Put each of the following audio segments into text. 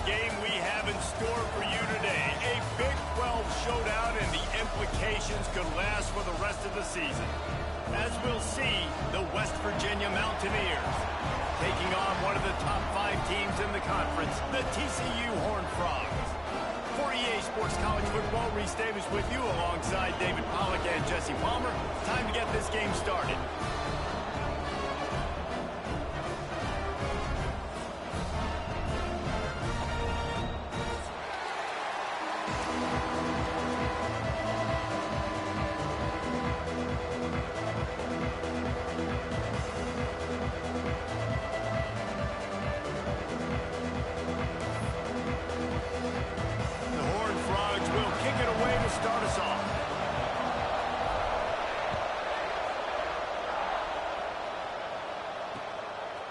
game we have in store for you today. A Big 12 showdown, and the implications could last for the rest of the season. As we'll see, the West Virginia Mountaineers taking on one of the top 5 teams in the conference, the TCU Horned Frogs. For EA Sports College Football, Reese Davis with you alongside David Pollack and Jesse Palmer. Time to get this game started.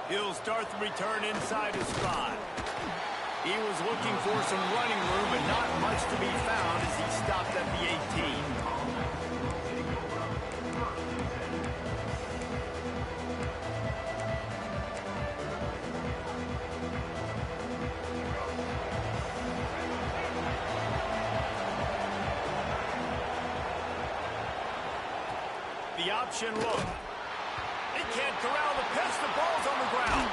He'll start the return inside his spot. He was looking for some running room, but not much to be found as he stopped at the 18. The option look. They can't corral the pitch. The ball's on the ground.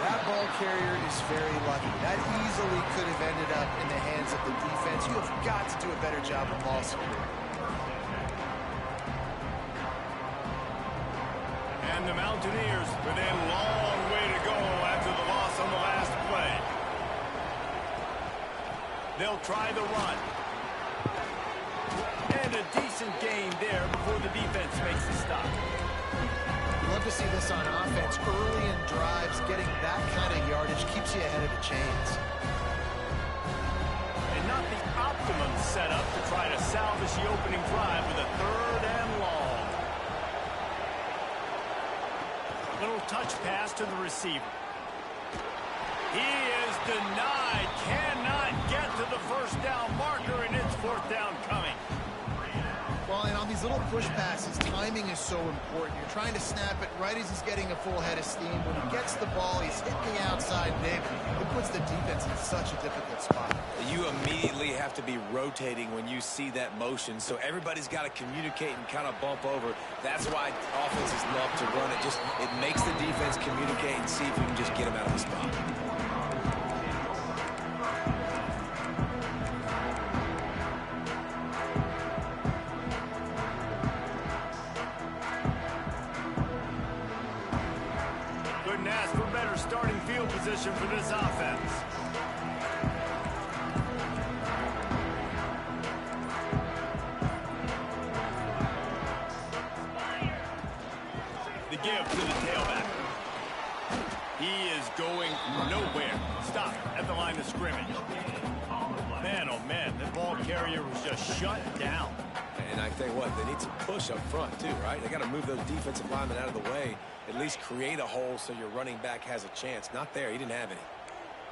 That ball carrier is very lucky. That easily could have ended up in the hands of the defense. You have got to do a better job of ball security. And the Mountaineers with a long way to go after the loss on the last play. They'll try the run. And a decent gain there before the defense makes the stop. Love to see this on offense. Early in drives, getting that kind of yardage keeps you ahead of the chains. And not the optimum setup to try to salvage the opening drive with a 3rd and long. Little touch pass to the receiver. He is denied. Cannot get to the first down marker, and it's 4th down coming. Well, and on these little push passes, timing is so important. You're trying to snap it right as he's getting a full head of steam. When he gets the ball, he's hitting the outside big. It puts the defense in such a difficult spot. You immediately have to be rotating when you see that motion, so everybody's got to communicate and kind of bump over. That's why offenses love to run it. It makes the defense communicate and see if we can just get him out of the spot. Couldn't ask for better starting field position for this offense. The give to the tailback. He is going nowhere. Stop at the line of scrimmage. Man, oh man, the ball carrier was just shut down. And I tell you what, they need to push up front too, right? They got to move those defensive linemen out of the way. At least create a hole so your running back has a chance. Not there. He didn't have any.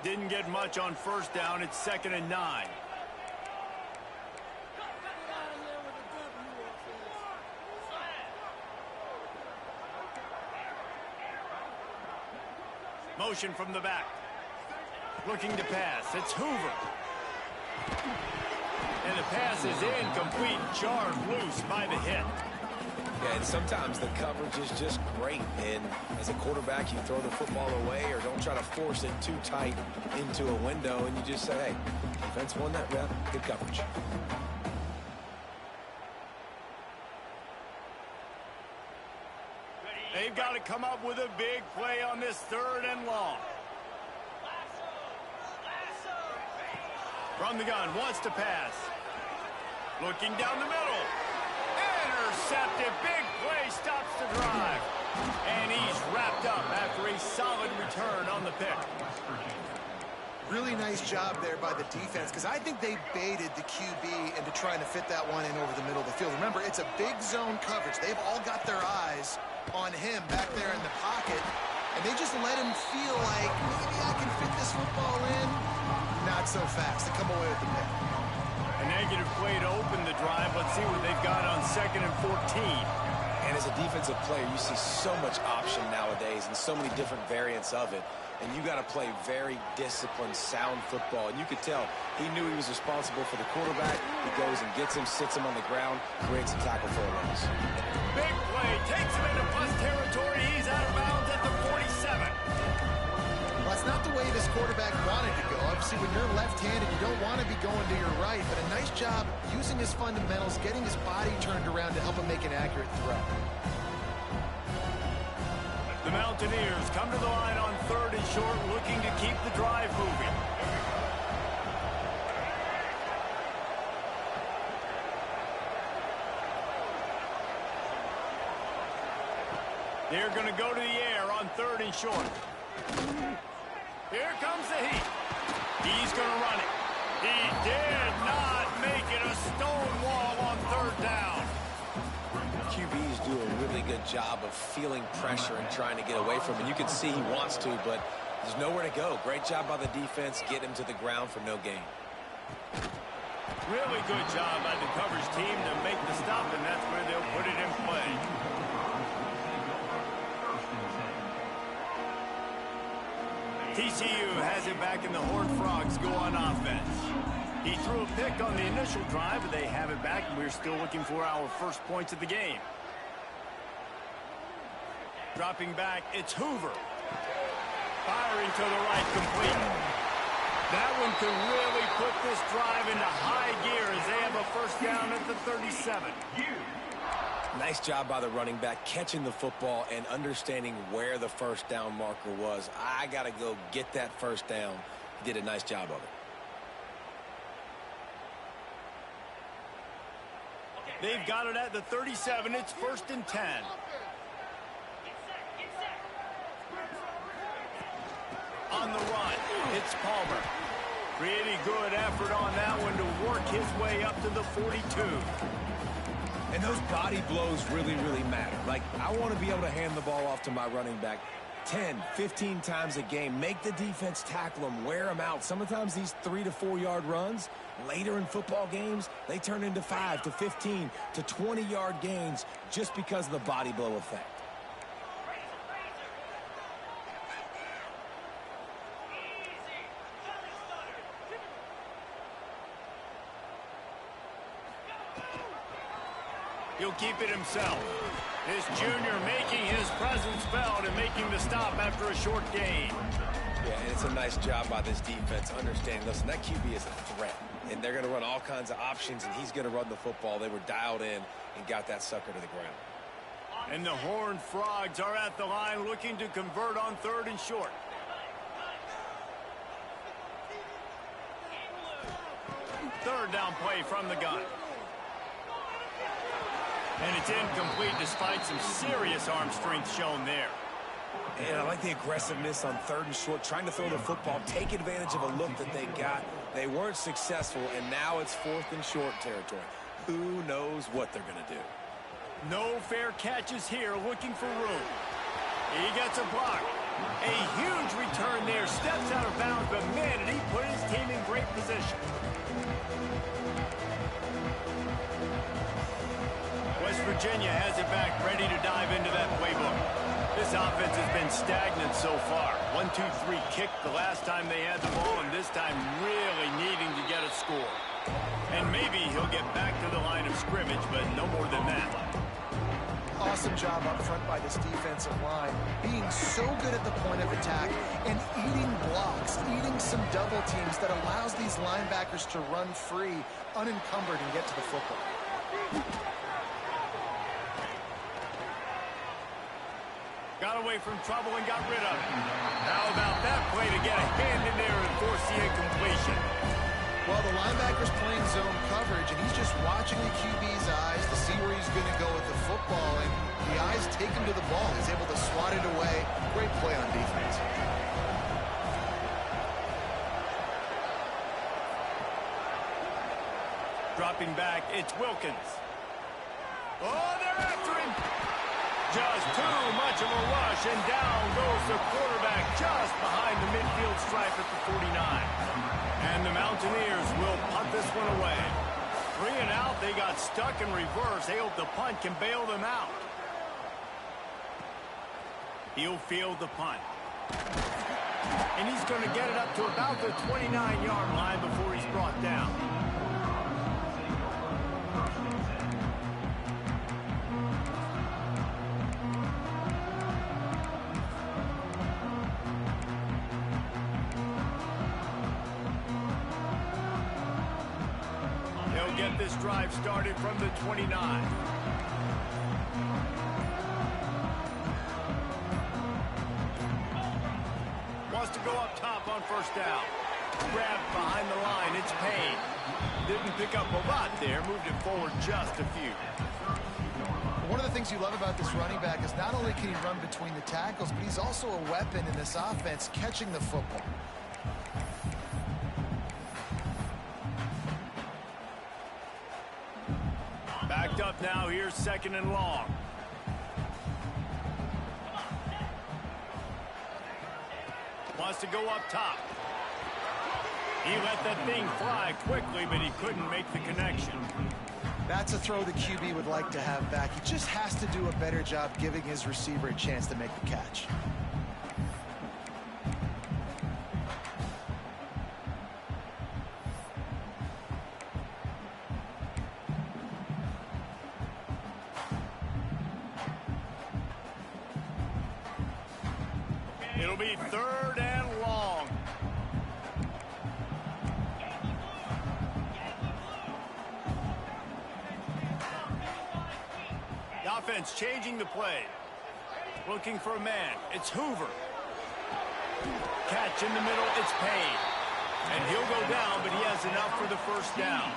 Didn't get much on 1st down. It's 2nd and 9. Motion from the back. Looking to pass. It's Hoover. And the pass is incomplete. Jarred loose by the hit. Yeah, and sometimes the coverage is just great. And as a quarterback, you throw the football away or don't try to force it too tight into a window. And you just say, hey, defense won that rep. Good coverage. They've got to come up with a big play on this 3rd and long. From the gun, wants to pass. Looking down the middle. Intercepted. Big play stops the drive. And he's wrapped up after a solid return on the pick. Really nice job there by the defense, because I think they baited the QB into trying to fit that one in over the middle of the field. Remember, it's a big zone coverage. They've all got their eyes on him back there in the pocket, and they just let him feel like, maybe I can fit this football in. Not so fast. They come away with the pick. A negative play to open the drive. Let's see what they've got on 2nd and 14. And as a defensive player, you see so much option nowadays and so many different variants of it. and you got to play very disciplined, sound football. And you could tell he knew he was responsible for the quarterback. He goes and gets him, sits him on the ground, creates a tackle for a loss. Big play, takes him into plus territory. He's out of bounds at the 47. Well, that's not the way this quarterback wanted to go. Obviously, when you're left-handed, you don't want to be going to your right, but a nice job using his fundamentals, getting his body turned around to help him make an accurate throw. The Mountaineers come to the line on 3rd and short, looking to keep the drive moving. They're going to go to the air on 3rd and short. Here comes the heat. He's going to run it. He did not make it a stone wall on 3rd down. QBs do a really good job of feeling pressure and trying to get away from him. You can see he wants to, but there's nowhere to go. Great job by the defense, get him to the ground for no gain. Really good job by the coverage team to make the stop, and that's where they'll put it in play. TCU has it back, and the Horned Frogs go on offense. He threw a pick on the initial drive, but they have it back, and we're still looking for our first points of the game. Dropping back, it's Hoover. Firing to the right, complete. That one could really put this drive into high gear as they have a first down at the 37. Nice job by the running back, catching the football and understanding where the first down marker was. I got to go get that first down. He did a nice job of it. They've got it at the 37. It's 1st and 10. On the run, it's Palmer. Pretty good effort on that one to work his way up to the 42. And those body blows really, really matter. Like, I want to be able to hand the ball off to my running back 10, 15 times a game. Make the defense tackle them, wear them out. Sometimes these 3 to 4 yard runs, later in football games, they turn into 5 to 15 to 20 yard gains just because of the body blow effect. He'll keep it himself. This junior making his presence felt and making the stop after a short gain. Yeah, and it's a nice job by this defense understanding, listen, that QB is a threat, and they're going to run all kinds of options, and he's going to run the football. They were dialed in and got that sucker to the ground. And the Horned Frogs are at the line looking to convert on 3rd and short. Third down play from the gun. And it's incomplete despite some serious arm strength shown there. And I like the aggressiveness on 3rd and short, trying to throw the football, take advantage of a look that they got. They weren't successful, and now it's 4th and short territory. Who knows what they're going to do? No fair catches here, looking for room. He gets a block. A huge return there, steps out of bounds, but man, did he put his team in great position. West Virginia has it back, ready to dive into that playbook. This offense has been stagnant so far. 1-2-3 kick the last time they had the ball, and this time really needing to get a score. And maybe he'll get back to the line of scrimmage, but no more than that. Awesome job up front by this defensive line, being so good at the point of attack and eating blocks, eating some double teams that allows these linebackers to run free, unencumbered, and get to the football. Got away from trouble and got rid of it. How about that play to get a hand in there and force the incompletion? Well, the linebacker's playing zone coverage, and he's just watching the QB's eyes to see where he's going to go with the football, and the eyes take him to the ball. He's able to swat it away. Great play on defense. Dropping back, it's Wilkins. Oh, they're after him. Just too much of a rush, and down goes the quarterback just behind the midfield stripe at the 49. And the Mountaineers will punt this one away. 3 and out, they got stuck in reverse. They hope the punt can bail them out. He'll field the punt. And he's going to get it up to about the 29-yard line before he's brought down. They'll get this drive started from the 29. Wants to go up top on first down. Grab behind the line. It's Payne. Didn't pick up a lot there. Moved it forward just a few. One of the things you love about this running back is not only can he run between the tackles, but he's also a weapon in this offense catching the football. Backed up now. Here's 2nd and long. Wants to go up top. He let that thing fly quickly, but he couldn't make the connection. That's a throw the QB would like to have back. He just has to do a better job giving his receiver a chance to make the catch. It'll be 3rd and long. The offense changing the play. Looking for a man. It's Hoover. Catch in the middle. It's Payne. And he'll go down, but he has enough for the first down.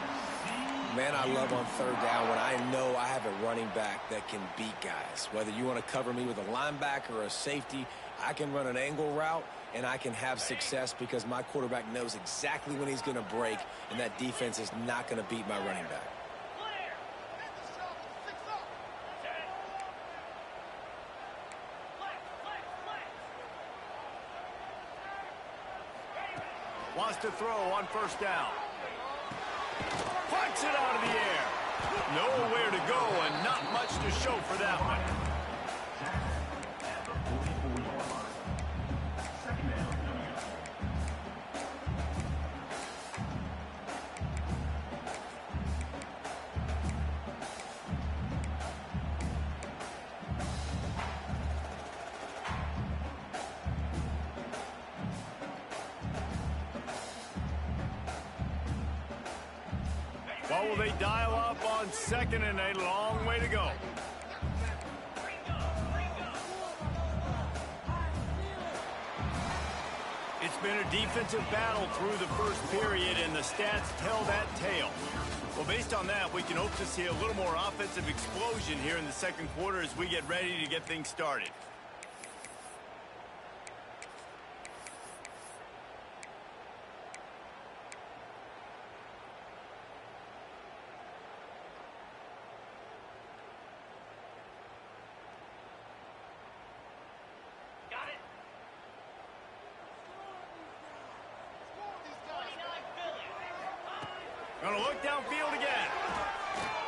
Man, I love on 3rd down when I know I have a running back that can beat guys. Whether you want to cover me with a linebacker or a safety, I can run an angle route, and I can have success because my quarterback knows exactly when he's going to break, and that defense is not going to beat my running back. Wants to throw on first down. Puts it out of the air. Nowhere to go and not much to show for that one. What will they dial up on 2nd and a long way to go? It's been a defensive battle through the first period, and the stats tell that tale. Well, based on that, we can hope to see a little more offensive explosion here in the 2nd quarter as we get ready to get things started. Gonna look downfield again.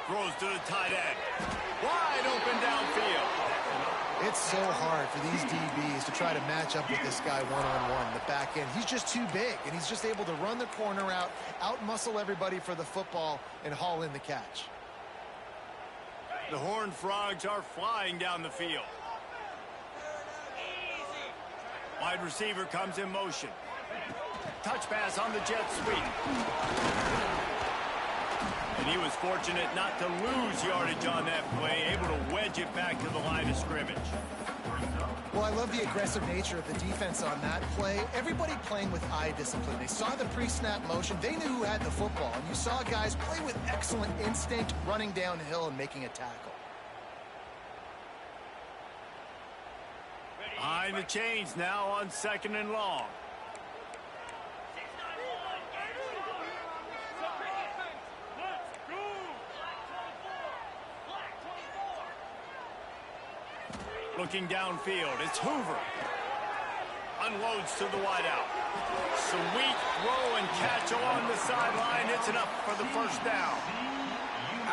Throws to the tight end. Wide open downfield. It's so hard for these DBs to try to match up with this guy one-on-one, the back end. He's just too big, and he's just able to run the corner out, out-muscle everybody for the football, and haul in the catch. The Horned Frogs are flying down the field. Wide receiver comes in motion. Touch pass on the jet sweep. And he was fortunate not to lose yardage on that play, able to wedge it back to the line of scrimmage. Well, I love the aggressive nature of the defense on that play. Everybody playing with eye discipline. They saw the pre-snap motion. They knew who had the football. And you saw guys play with excellent instinct, running downhill and making a tackle. Behind the chains now on 2nd and long. Looking downfield, it's Hoover. Unloads to the wideout. Sweet throw and catch along the sideline. It's enough for the first down.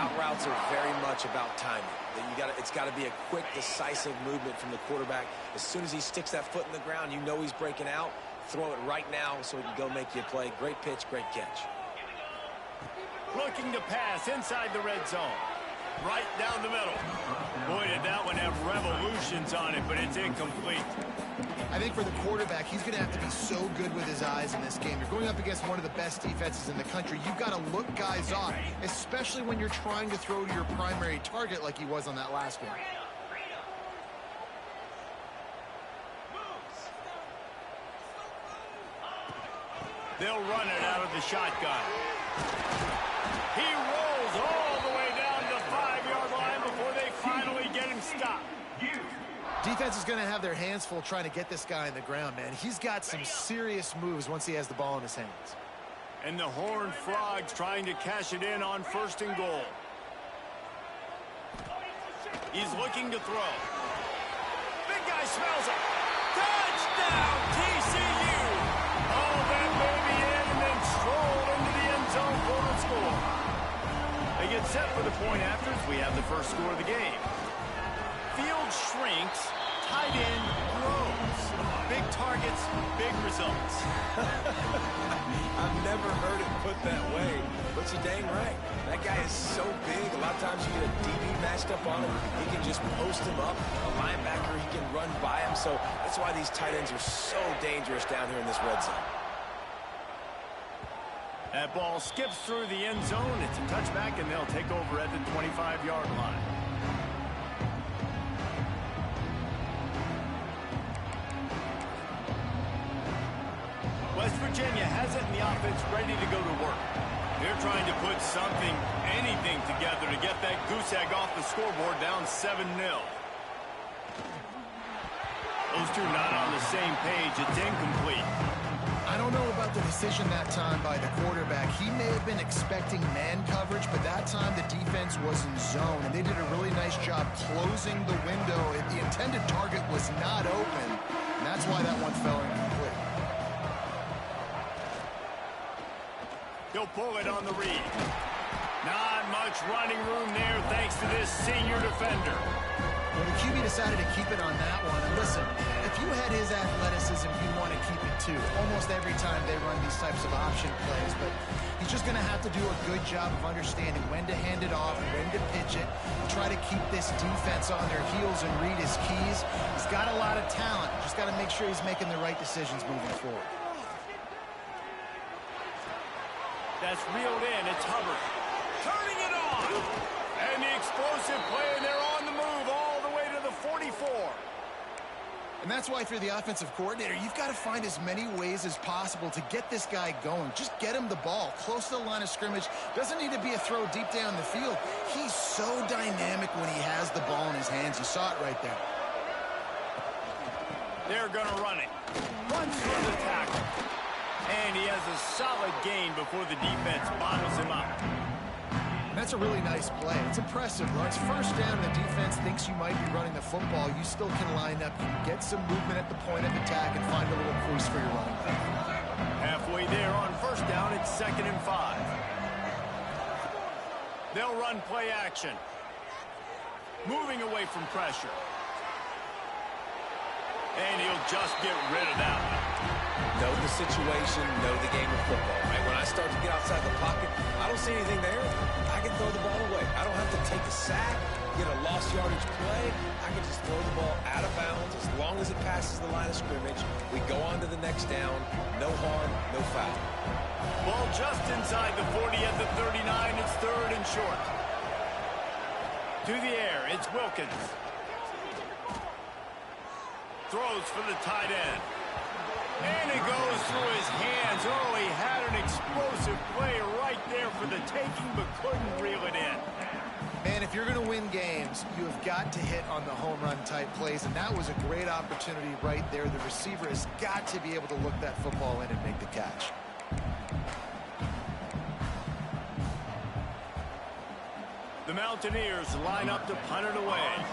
Out routes are very much about timing. It's got to be a quick, decisive movement from the quarterback. As soon as he sticks that foot in the ground, you know he's breaking out. Throw it right now so he can go make you a play. Great pitch, great catch. Looking to pass inside the red zone. Right down the middle. Boy, did that one have revolutions on it, but it's incomplete. I think for the quarterback, he's going to have to be so good with his eyes in this game. You're going up against one of the best defenses in the country. You've got to look guys off, especially when you're trying to throw to your primary target like he was on that last one. They'll run it out of the shotgun. He rolls all the way down to the 5-yard line before they finally get him stopped. Defense is going to have their hands full trying to get this guy in the ground, man. He's got some serious moves once he has the ball in his hands. And the Horned Frogs trying to cash it in on 1st and goal. He's looking to throw. Big guy smells it. Touchdown, TCU! All that baby in and then strolled into the end zone for the score. They get set for the point afters. We have the first score of the game. Field shrinks, tight end grows. Big targets, big results. I've never heard it put that way, but you're dang right. That guy is so big. A lot of times you get a DB matched up on him. He can just post him up. A linebacker, he can run by him. So that's why these tight ends are so dangerous down here in this red zone. That ball skips through the end zone. It's a touchback, and they'll take over at the 25-yard line. West Virginia has it in the offense ready to go to work. They're trying to put something, anything together to get that goose egg off the scoreboard down 7-0. Those two not on the same page. It's incomplete. I don't know about the decision that time by the quarterback. He may have been expecting man coverage, but that time the defense was in zone, and they did a really nice job closing the window. The intended target was not open, and that's why that one fell incomplete. He'll pull it on the read. Not much running room there thanks to this senior defender. Well, the QB decided to keep it on that one. And listen, if you had his athleticism, you want to keep it too. Almost every time they run these types of option plays. But he's just going to have to do a good job of understanding when to hand it off, when to pitch it, try to keep this defense on their heels and read his keys. He's got a lot of talent. Just got to make sure he's making the right decisions moving forward. That's reeled in. It's Hubbard. Turning it on. And the explosive play, and they're on the move all the way to the 44. And that's why if you're the offensive coordinator, you've got to find as many ways as possible to get this guy going. Just get him the ball close to the line of scrimmage. Doesn't need to be a throw deep down the field. He's so dynamic when he has the ball in his hands. You saw it right there. They're going to run it. Runs through the tackle. And he has a solid gain before the defense bottles him up. And that's a really nice play. It's impressive. When it's first down, the defense thinks you might be running the football. You still can line up. You can get some movement at the point of attack and find a little crease for your running back. Halfway there on first down, it's 2nd and 5. They'll run play action. Moving away from pressure. And he'll just get rid of that one. Know the situation, know the game of football, right? When I start to get outside the pocket, I don't see anything there. I can throw the ball away. I don't have to take a sack, get a lost yardage play. I can just throw the ball out of bounds as long as it passes the line of scrimmage. We go on to the next down. No harm, no foul. Ball just inside the 40 at the 39. It's 3rd and short. To the air, it's Wilkins. Throws for the tight end. And it goes through his hands. Oh, he had an explosive play right there for the taking, but couldn't reel it in. Man, if you're going to win games, you have got to hit on the home run type plays, and that was a great opportunity right there. The receiver has got to be able to look that football in and make the catch. The Mountaineers line up to punt it away.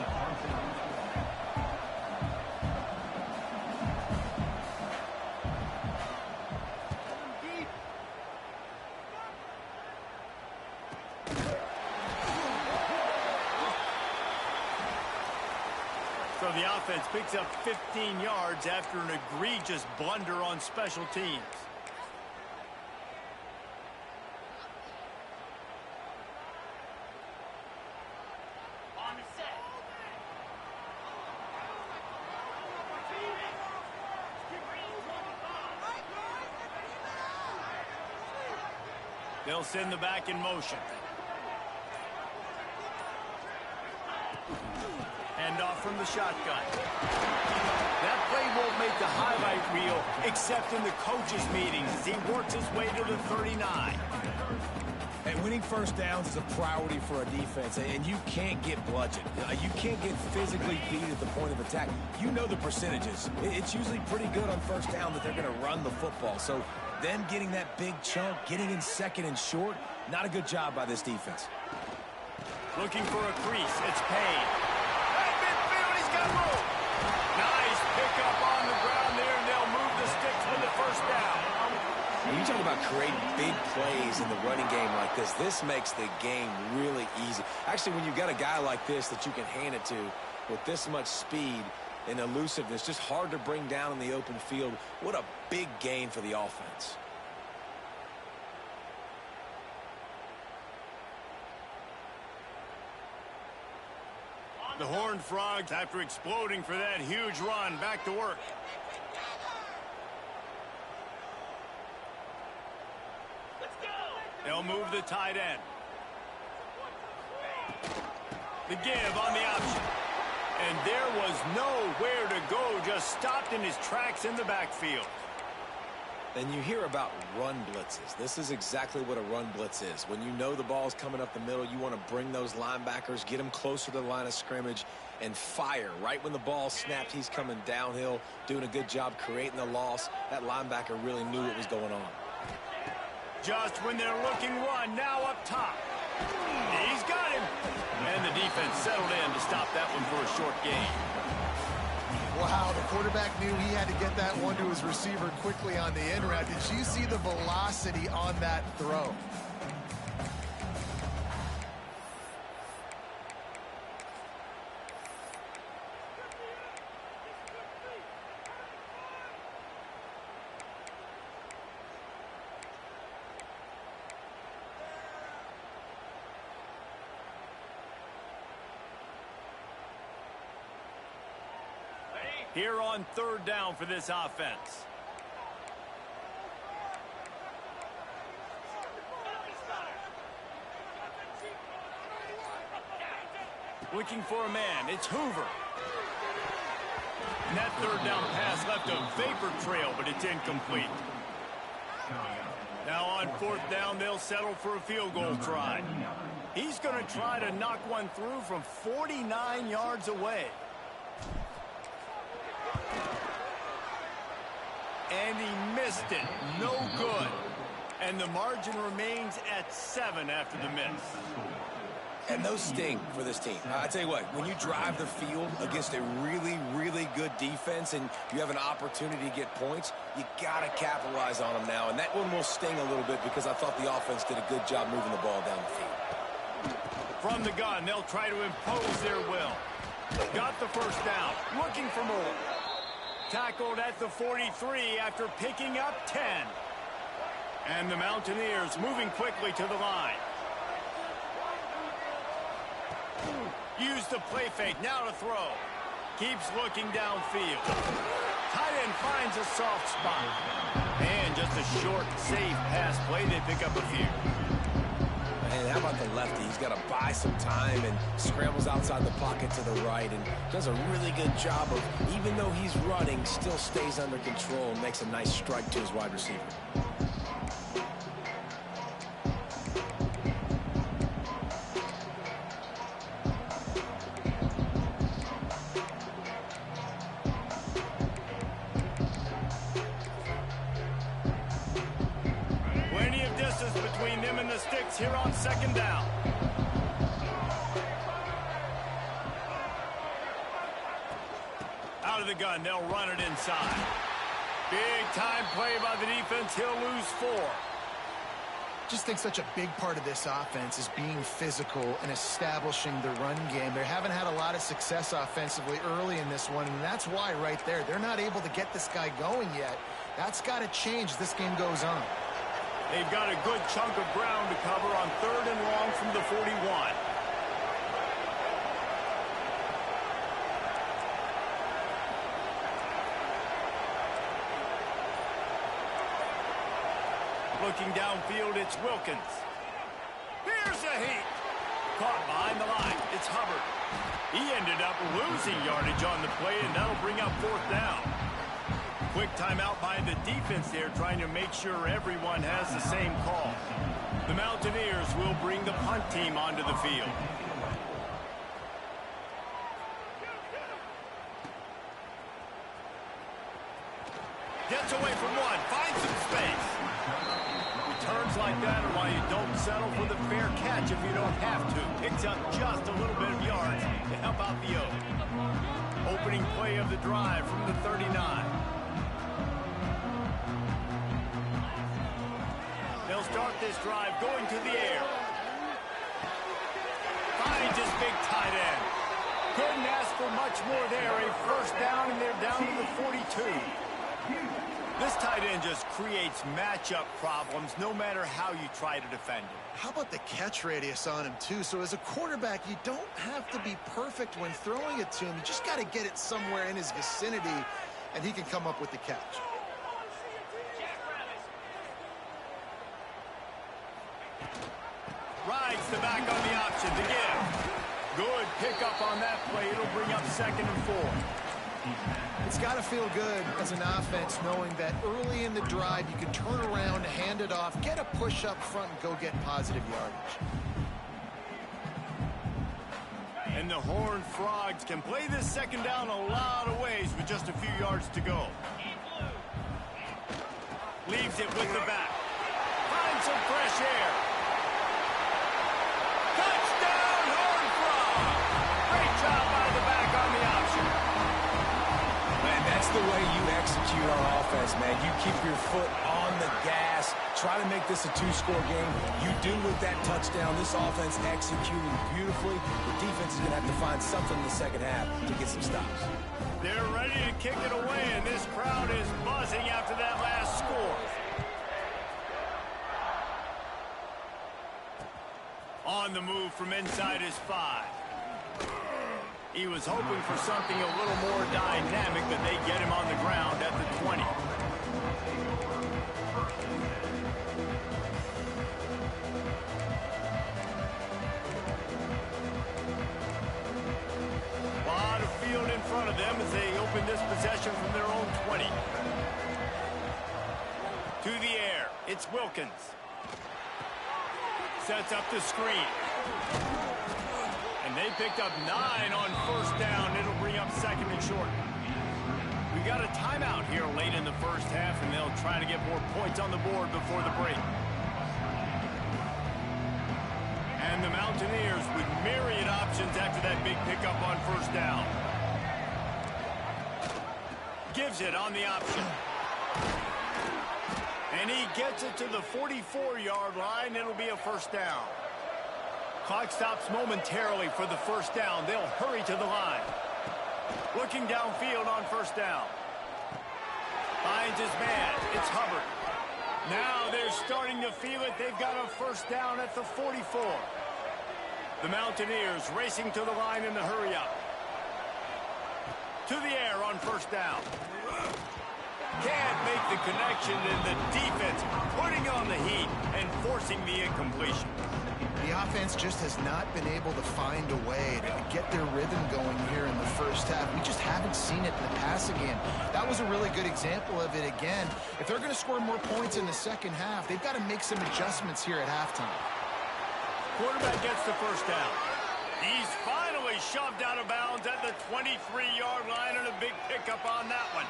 The offense picks up 15 yards after an egregious blunder on special teams. They'll send the back in motion. Hand off from the shotgun. That play won't make the highlight reel except in the coaches' meetings as he works his way to the 39. And winning first downs is a priority for a defense, and you can't get bludgeoned. You can't get physically beat at the point of attack. You know the percentages. It's usually pretty good on first down that they're going to run the football. So them getting that big chunk, getting in second and short, not a good job by this defense. Looking for a crease. It's Payne. At midfield, he's got room. Nice pickup on the ground there, and they'll move the sticks with the first down. When you talk about creating big plays in the running game like this makes the game really easy. Actually, when you've got a guy like this that you can hand it to with this much speed and elusiveness, just hard to bring down in the open field, what a big gain for the offense. The Horned Frogs, after exploding for that huge run, back to work. They'll move the tight end. The give on the option. And there was nowhere to go, just stopped in his tracks in the backfield. And you hear about run blitzes. This is exactly what a run blitz is. When you know the ball's coming up the middle, you want to bring those linebackers, get them closer to the line of scrimmage, and fire. Right when the ball snapped, he's coming downhill, doing a good job creating the loss. That linebacker really knew what was going on. Just when they're looking one, now up top. He's got him. And the defense settled in to stop that one for a short gain. Wow, the quarterback knew he had to get that one to his receiver quickly on the end route. Did you see the velocity on that throw? Here on third down for this offense. Looking for a man. It's Hoover. And that third down pass left a vapor trail, but it's incomplete. Now on fourth down, they'll settle for a field goal try. He's going to try to knock one through from 49 yards away. And he missed it. No good. And the margin remains at 7 after the miss. And those sting for this team. I tell you what, when you drive the field against a really, really good defense and you have an opportunity to get points, you got to capitalize on them now. And that one will sting a little bit because I thought the offense did a good job moving the ball down the field. From the gun, they'll try to impose their will. Got the first down. Looking for more. Tackled at the 43 after picking up 10. And the Mountaineers moving quickly to the line. Use the play fake, now to throw. Keeps looking downfield. Tight end finds a soft spot. And just a short, safe pass play. They pick up a few. And how about the lefty? He's got to buy some time and scrambles outside the pocket to the right and does a really good job of, even though he's running, still stays under control and makes a nice strike to his wide receiver. Here on second down. Out of the gun, they'll run it inside. Big time play by the defense. He'll lose 4. Just think such a big part of this offense is being physical and establishing the run game. They haven't had a lot of success offensively early in this one, and that's why right there, they're not able to get this guy going yet. That's got to change as this game goes on. They've got a good chunk of ground to cover on 3rd and long from the 41. Looking downfield, it's Wilkins. Here's a heat. Caught behind the line. It's Hubbard. He ended up losing yardage on the play, and that'll bring up 4th down. Quick timeout by the defense there, trying to make sure everyone has the same call. The Mountaineers will bring the punt team onto the field. Gets away from one, finds some space. Returns like that are why you don't settle for the fair catch if you don't have to. Picks up just a little bit of yards to help out the Oak. Opening play of the drive from the 39. They'll start this drive going to the air. Finds his big tight end. Couldn't ask for much more there. A 1st down, and they're down to the 42. This tight end just creates matchup problems no matter how you try to defend him. How about the catch radius on him, too? So as a quarterback, you don't have to be perfect when throwing it to him. You just got to get it somewhere in his vicinity, and he can come up with the catch. Rides the back on the option to give. Good pickup on that play. It'll bring up 2nd and 4. It's got to feel good as an offense knowing that early in the drive you can turn around, hand it off, get a push up front, and go get positive yardage. And the Horned Frogs can play this 2nd down a lot of ways with just a few yards to go. Leaves it with the back. Finds some fresh air. Touchdown, Horned Frogs! Great job by the back on the option. Man, that's the way you execute on offense, man. You keep your foot on the gas, try to make this a 2-score game. You do with that touchdown. This offense executing beautifully. The defense is going to have to find something in the 2nd half to get some stops. They're ready to kick it away, and this crowd is buzzing after that last score. On the move from inside his 5. He was hoping for something a little more dynamic, but they get him on the ground at the 20. A lot of field in front of them as they open this possession from their own 20. To the air, it's Wilkins. Sets up the screen. And they picked up 9 on 1st down. It'll bring up 2nd and short. We got a timeout here late in the 1st half, and they'll try to get more points on the board before the break. And the Mountaineers with myriad options after that big pickup on 1st down. Gives it on the option. And he gets it to the 44-yard line. It'll be a 1st down. Clock stops momentarily for the 1st down. They'll hurry to the line. Looking downfield on 1st down. Finds his man. It's Hubbard. Now they're starting to feel it. They've got a 1st down at the 44. The Mountaineers racing to the line in the hurry up. To the air on 1st down. Can't make the connection, and the defense putting on the heat and forcing the incompletion. The offense just has not been able to find a way to get their rhythm going here in the 1st half. We just haven't seen it in the passing game. That was a really good example of it again. If they're going to score more points in the 2nd half, they've got to make some adjustments here at halftime. Quarterback gets the 1st down. He's finally shoved out of bounds at the 23-yard line, and a big pickup on that one.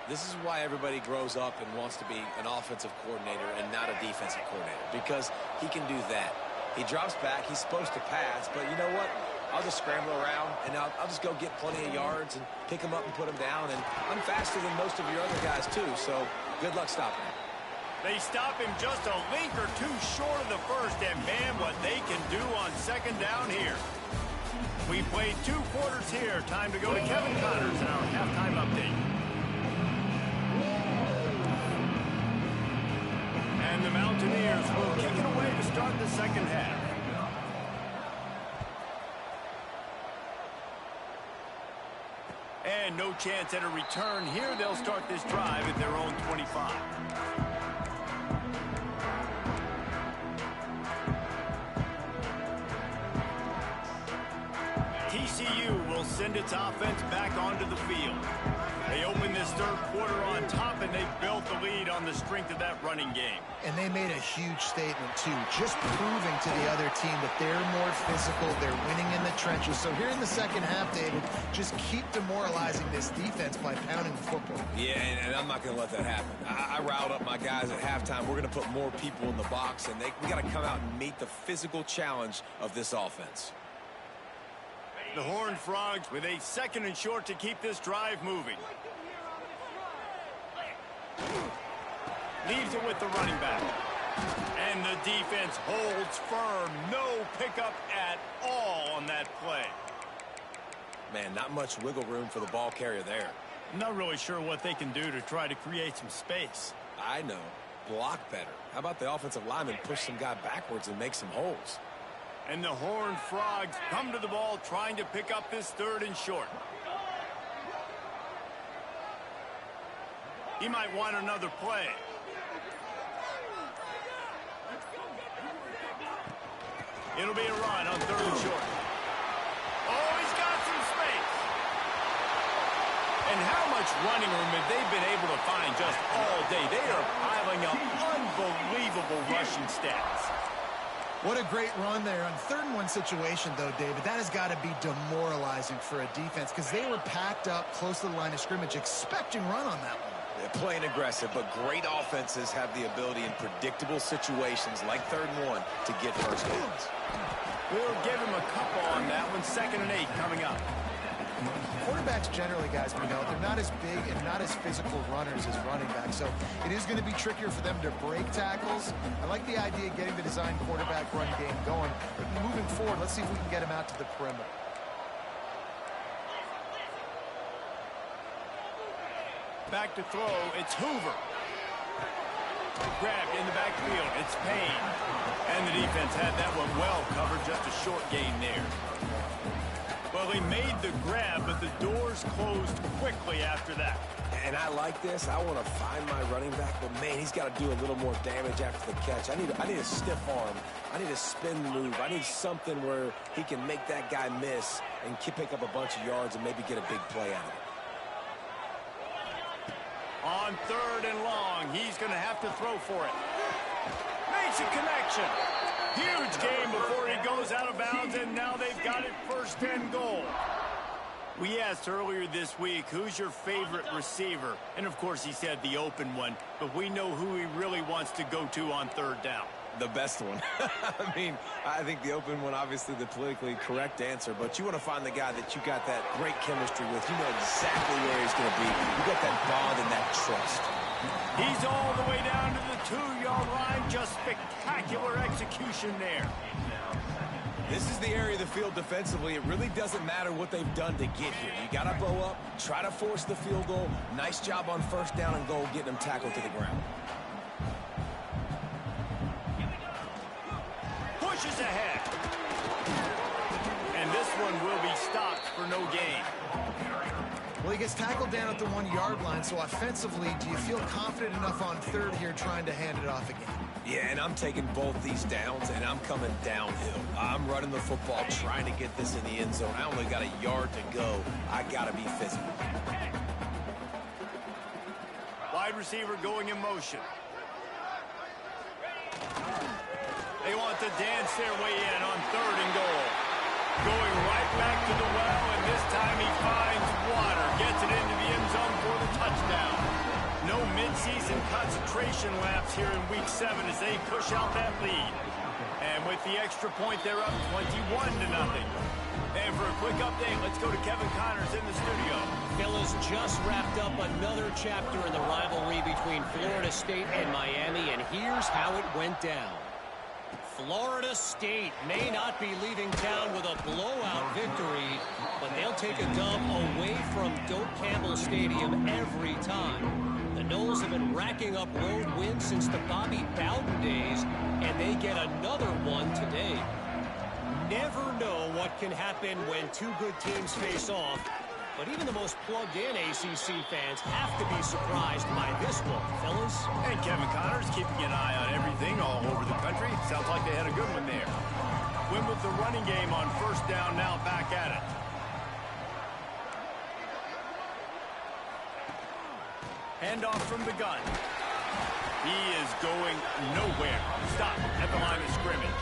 This is why everybody grows up and wants to be an offensive coordinator and not a defensive coordinator, because he can do that. He drops back. He's supposed to pass, but you know what? I'll just scramble around, and I'll just go get plenty of yards and pick him up and put him down. And I'm faster than most of your other guys, too, so good luck stopping him. They stop him just a link or two short of the first, and man, what they can do on second down here. We played 2 quarters here. Time to go to Kevin Connors in our halftime update. And the Mountaineers will kick it away to start the second half. And no chance at a return here. They'll start this drive at their own 25. TCU will send its offense back onto the field. They open this third quarter on top, and they built the lead on the strength of that running game. And they made a huge statement, too, just proving to the other team that they're more physical, they're winning in the trenches. So here in the second half, David, just keep demoralizing this defense by pounding the football. Yeah, and I'm not going to let that happen. I riled up my guys at halftime. We're going to put more people in the box, and we got to come out and meet the physical challenge of this offense. The Horned Frogs with a second and short to keep this drive moving. Leaves it with the running back. And the defense holds firm. No pickup at all on that play. Man, not much wiggle room for the ball carrier there. I'm not really sure what they can do to try to create some space. I know. Block better. How about the offensive lineman push some guy backwards and make some holes? And the Horned Frogs come to the ball trying to pick up this third and short. He might want another play. It'll be a run on third and short. Oh, he's got some space. And how much running room have they been able to find just all day? They are piling up unbelievable rushing stats. What a great run there. On 3rd and 1 situation, though, David, that has got to be demoralizing for a defense because they were packed up close to the line of scrimmage, expecting run on that one. They're playing aggressive, but great offenses have the ability in predictable situations like 3rd and 1 to get first downs. We'll give him a couple on that one. 2nd and 8 coming up. Quarterbacks generally, guys, we know, they're not as big and not as physical runners as running backs, so it is going to be trickier for them to break tackles. I like the idea of getting the design quarterback run game going, but moving forward, let's see if we can get him out to the perimeter. Back to throw, it's Hoover. Grabbed in the backfield, it's Payne. And the defense had that one well covered, just a short gain there. Well, he made the grab, but the doors closed quickly after that. And I like this. I want to find my running back, but, man, he's got to do a little more damage after the catch. I need a stiff arm. I need a spin move. I need something where he can make that guy miss and pick up a bunch of yards and maybe get a big play out of it. On 3rd and long, he's going to have to throw for it. Makes a connection. Huge game before he goes out of bounds, and now they've got it 1st and goal. We asked earlier this week, who's your favorite receiver? And, of course, he said the open one, but we know who he really wants to go to on 3rd down. The best one. I mean, I think the open one, obviously the politically correct answer, but you want to find the guy that you got that great chemistry with. You know exactly where he's going to be. You got that bond and that trust. He's all the way down to the 2-yard line. Just spectacular execution there. This is the area of the field defensively. It really doesn't matter what they've done to get here. You got to bow up, try to force the field goal. Nice job on 1st down and goal, getting them tackled to the ground. Pushes ahead. And this one will be stopped for no gain. Well, he gets tackled down at the 1-yard line, so offensively, do you feel confident enough on 3rd here trying to hand it off again? Yeah, and I'm taking both these downs, and I'm coming downhill. I'm running the football, trying to get this in the end zone. I only got a yard to go. I got to be physical. Wide receiver going in motion. They want to dance their way in on 3rd and goal. Going right back to the well, and this time he finds water. Gets it into the end zone for the touchdown. No midseason concentration laps here in Week 7 as they push out that lead. And with the extra point, they're up 21-0. And for a quick update, let's go to Kevin Connors in the studio. Fellas, just wrapped up another chapter in the rivalry between Florida State and Miami, and here's how it went down. Florida State may not be leaving town with a blowout victory, but they'll take a dub away from Doak Campbell Stadium every time. The Noles have been racking up road wins since the Bobby Bowden days, and they get another one today. Never know what can happen when two good teams face off, but even the most plugged-in ACC fans have to be surprised by this one, fellas. And Kevin Connors keeping an eye on everything all over the country. Sounds like they had a good one there. Win with the running game on first down, now back at it. Handoff from the gun. He is going nowhere. Stop at the line of scrimmage.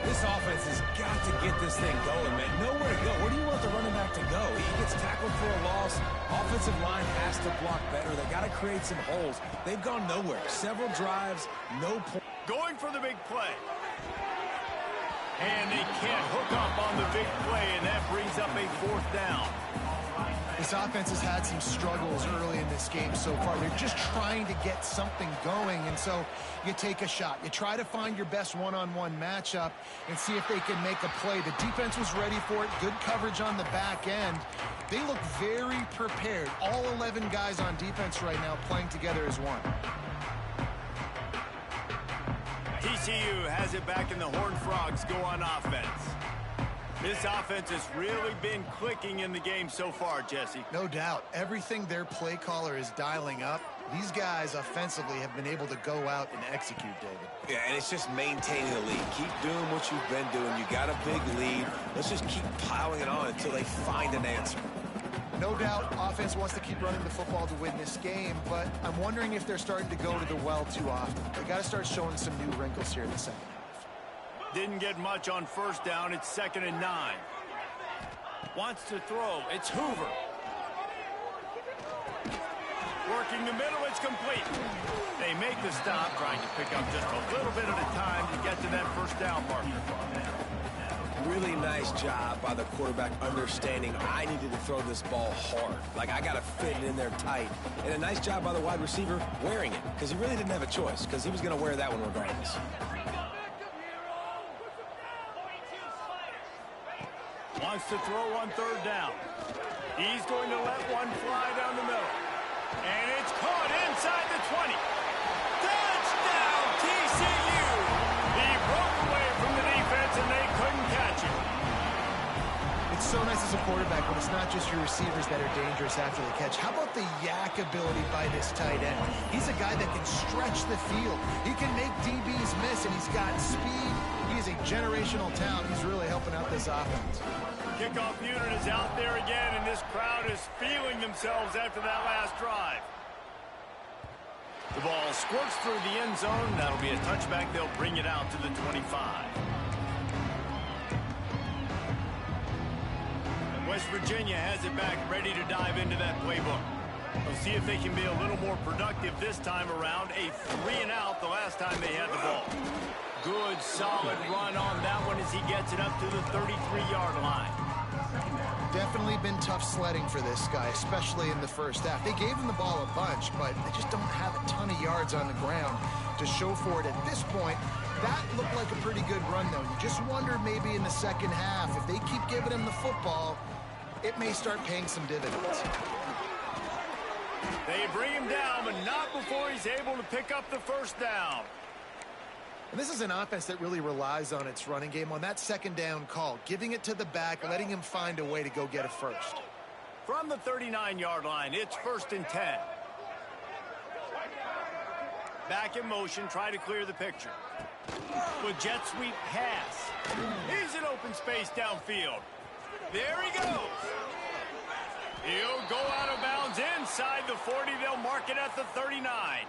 This offense has got to get this thing going, man. Nowhere to go. Where do you want the running back to go? He gets tackled for a loss. Offensive line has to block better. They got to create some holes. They've gone nowhere. Several drives, no point. Going for the big play. And they can't hook up on the big play, and that brings up a fourth down. This offense has had some struggles early in this game so far. They're just trying to get something going, and so you take a shot. You try to find your best one-on-one matchup and see if they can make a play. The defense was ready for it. Good coverage on the back end. They look very prepared. All 11 guys on defense right now playing together as one. TCU has it back, and the Horned Frogs go on offense. This offense has really been clicking in the game so far, Jesse. No doubt. Everything their play caller is dialing up, these guys offensively have been able to go out and execute, David. Yeah, and it's just maintaining the lead. Keep doing what you've been doing. You got a big lead. Let's just keep piling it on until they find an answer. No doubt offense wants to keep running the football to win this game, but I'm wondering if they're starting to go to the well too often. They got to start showing some new wrinkles here in the second half. Didn't get much on first down. It's 2nd and 9. Wants to throw. It's Hoover. Working the middle. It's complete. They make the stop, trying to pick up just a little bit at a time to get to that first down marker. Really nice job by the quarterback understanding I needed to throw this ball hard. Like, I got to fit it in there tight. And a nice job by the wide receiver wearing it, because he really didn't have a choice, because he was going to wear that one regardless. Wants to throw on 3rd down. He's going to let one fly down the middle. And it's caught inside the 20. Touchdown, TCU! He broke away from the defense, and they couldn't catch him. It's so nice as a quarterback when it's not just your receivers that are dangerous after the catch. How about the yak ability by this tight end? He's a guy that can stretch the field. He can make DBs miss, and he's got speed. He's a generational talent. He's really helping out this offense. Kickoff unit is out there again, and this crowd is feeling themselves after that last drive. The ball squirts through the end zone. That'll be a touchback. They'll bring it out to the 25. West Virginia has it back, ready to dive into that playbook. We'll see if they can be a little more productive this time around. A 3-and-out the last time they had the ball. Good, solid run on that one as he gets it up to the 33-yard line. Definitely been tough sledding for this guy, especially in the first half. They gave him the ball a bunch, but they just don't have a ton of yards on the ground to show for it at this point. That looked like a pretty good run, though. You just wonder maybe in the second half, if they keep giving him the football, it may start paying some dividends. They bring him down, but not before he's able to pick up the first down. And this is an offense that really relies on its running game on that 2nd down call, giving it to the back, letting him find a way to go get a first. From the 39-yard line, it's 1st and 10. Back in motion, try to clear the picture. With jet sweep pass. He's in open space downfield. There he goes. He'll go out of bounds inside the 40. They'll mark it at the 39.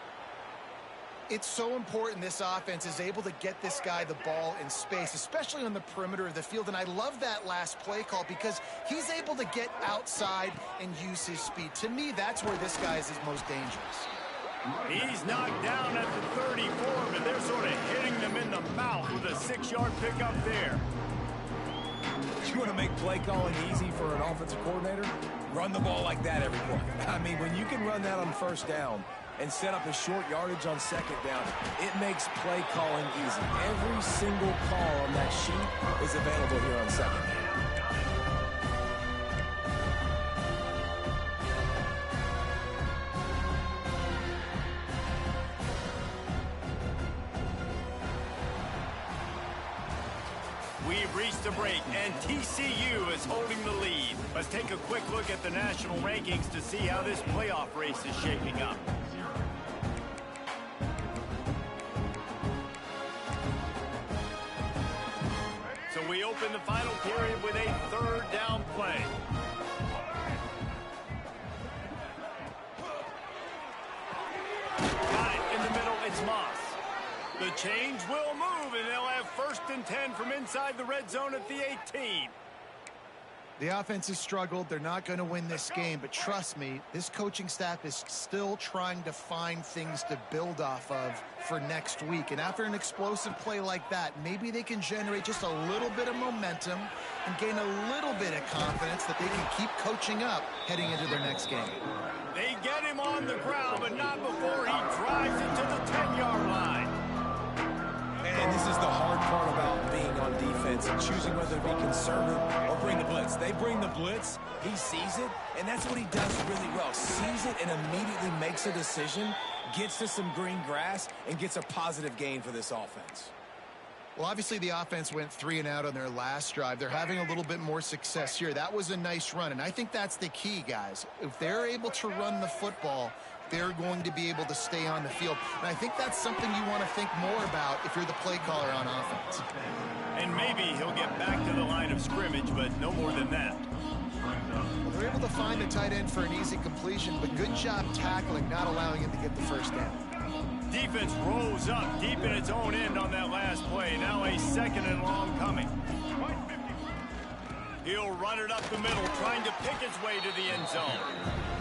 It's so important this offense is able to get this guy the ball in space, especially on the perimeter of the field. And I love that last play call because he's able to get outside and use his speed. To me, that's where this guy is his most dangerous. He's knocked down at the 34, but they're sort of hitting them in the mouth with a 6-yard pickup there. You want to make play calling easy for an offensive coordinator? Run the ball like that every play. I mean, when you can run that on first down and set up a short yardage on second down, it makes play calling easy. Every single call on that sheet is available here on second down. We've reached a break, and TCU is holding the lead. Let's take a quick look at the national rankings to see how this playoff race is shaping up. So we open the final period with a third down play. Got it in the middle, it's Moss. The change will move, and they'll have 1st and 10 from inside the red zone at the 18. The offense has struggled. They're not going to win this game, but trust me, this coaching staff is still trying to find things to build off of for next week. And after an explosive play like that, maybe they can generate just a little bit of momentum and gain a little bit of confidence that they can keep coaching up heading into their next game. They get him on the ground, but not before he drives it to the 10-yard line. And this is the hard part about being on defense and choosing whether to be conservative or bring the blitz. They bring the blitz, he sees it, and that's what he does really well. Sees it and immediately makes a decision, gets to some green grass, and gets a positive gain for this offense. Well, obviously the offense went 3 and out on their last drive. They're having a little bit more success here. That was a nice run, and I think that's the key, guys. If they're able to run the football, they're going to be able to stay on the field. And I think that's something you want to think more about if you're the play caller on offense. And maybe he'll get back to the line of scrimmage, but no more than that. Well, they're able to find the tight end for an easy completion, but good job tackling, not allowing him to get the first down. Defense rose up deep in its own end on that last play. Now a 2nd and long coming. He'll run it up the middle, trying to pick his way to the end zone.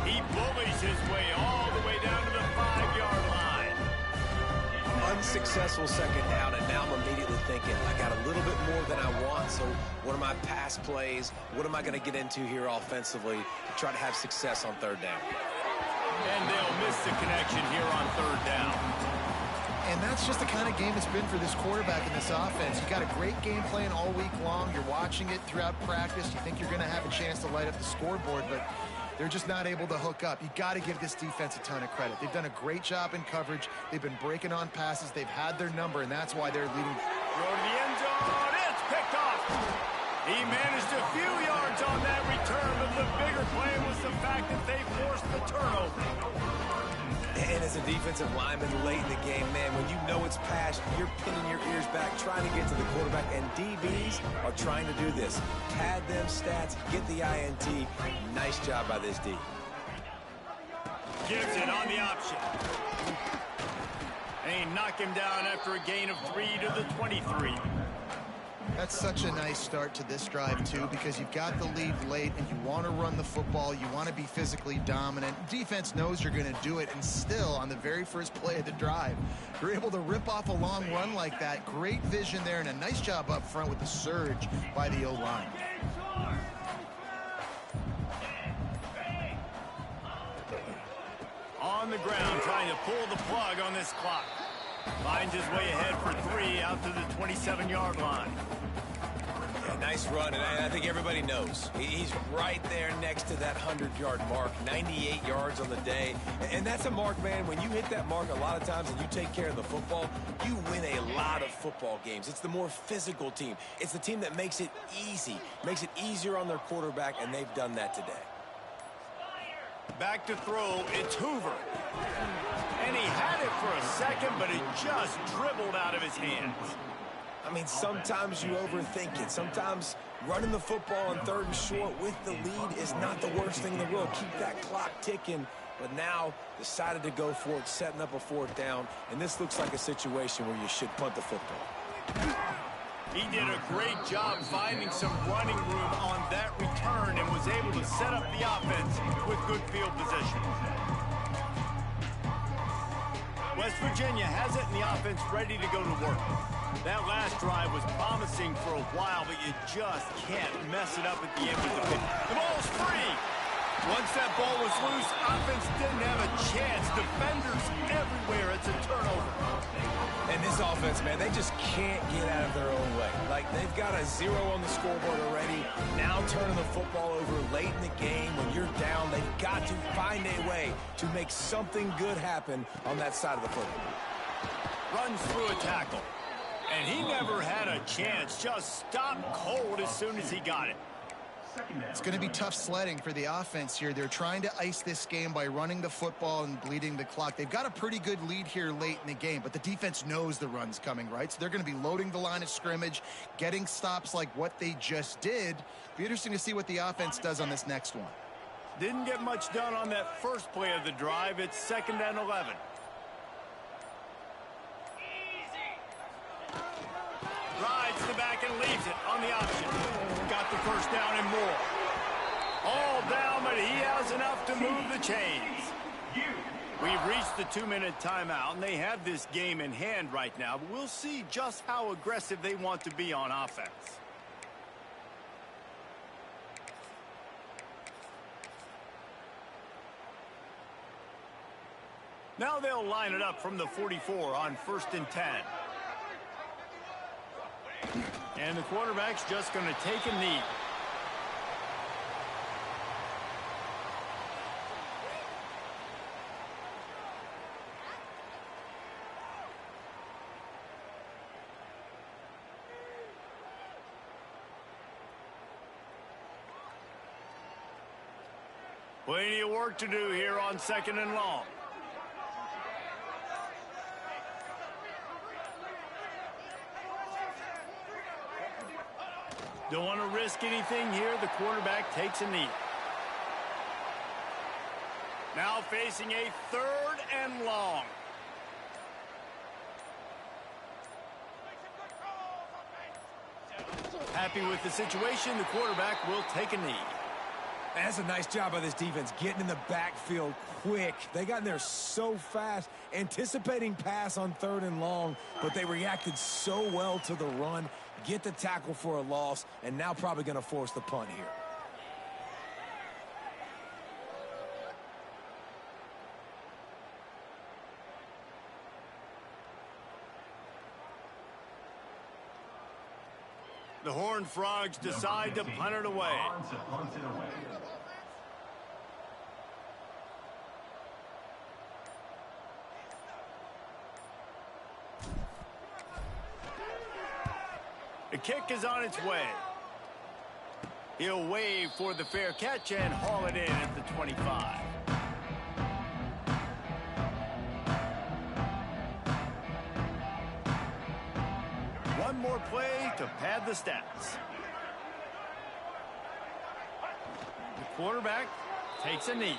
He bullies his way all the way down to the 5-yard line. Unsuccessful second down, and now I'm immediately thinking, I got a little bit more than I want, so what are my pass plays? What am I going to get into here offensively to try to have success on third down? And they'll miss the connection here on third down. And that's just the kind of game it's been for this quarterback in this offense. You got a great game plan all week long. You're watching it throughout practice. You think you're going to have a chance to light up the scoreboard, but they're just not able to hook up. You got to give this defense a ton of credit. They've done a great job in coverage. They've been breaking on passes. They've had their number, and that's why they're leading. Throw to the end zone. It's picked off. He managed a few yards on that return, but the bigger play was the fact that they forced the turnover. And as a defensive lineman late in the game, man, when you know it's past, you're pinning your ears back, trying to get to the quarterback, and DBs are trying to do this. Pad them stats, get the INT. Nice job by this D. Gives it on the option. And knock him down after a gain of 3 to the 23. That's such a nice start to this drive, too, because you've got the lead late and you want to run the football. You want to be physically dominant. Defense knows you're going to do it, and still, on the very first play of the drive, you're able to rip off a long run like that. Great vision there, and a nice job up front with the surge by the O-line. On the ground, trying to pull the plug on this clock. Finds his way ahead for 3 out to the 27-yard line. Yeah, nice run, and I think everybody knows. He's right there next to that 100-yard mark, 98 yards on the day. And that's a mark, man. When you hit that mark a lot of times and you take care of the football, you win a lot of football games. It's the more physical team. It's the team that makes it easy, makes it easier on their quarterback, and they've done that today. Back to throw, it's Hoover. And he had it for a second, but it just dribbled out of his hands. I mean, sometimes you overthink it. Sometimes running the football on 3rd and short with the lead is not the worst thing in the world. Keep that clock ticking. But now decided to go for it, setting up a 4th down. And this looks like a situation where you should punt the football. He did a great job finding some running room on that return and was able to set up the offense with good field position. West Virginia has it, and the offense ready to go to work. That last drive was promising for a while, but you just can't mess it up at the end with the pick. The ball's free. Once that ball was loose, offense didn't have a chance. Defenders everywhere. It's a turnover. And this offense, man, they just can't get out of their own way. Like, they've got a 0 on the scoreboard already. Now turning the football over late in the game when you're down, they've got to find a way to make something good happen on that side of the football. Runs through a tackle. And he never had a chance. Just stopped cold as soon as he got it. It's going to be tough sledding for the offense here. They're trying to ice this game by running the football and bleeding the clock. They've got a pretty good lead here late in the game, but the defense knows the run's coming, right? So they're going to be loading the line of scrimmage, getting stops like what they just did. Be interesting to see what the offense does on this next one. Didn't get much done on that first play of the drive. It's 2nd and 11. Rides the back and leaves it on the option. Got the first down and more. All down, but he has enough to move the chains. We've reached the 2-minute timeout, and they have this game in hand right now, but we'll see just how aggressive they want to be on offense. Now they'll line it up from the 44 on 1st and 10. And the quarterback's just going to take a knee. Plenty of work to do here on 2nd and long. Don't want to risk anything here. The quarterback takes a knee. Now facing a 3rd and long. Happy with the situation. The quarterback will take a knee. That's a nice job by this defense, getting in the backfield quick. They got in there so fast, anticipating pass on 3rd and long, but they reacted so well to the run, get the tackle for a loss, and now probably going to force the punt here. The Horned Frogs decide to punt it away. The kick is on its way. He'll wave for the fair catch and haul it in at the 25. One more play to pad the stats. The quarterback takes a knee.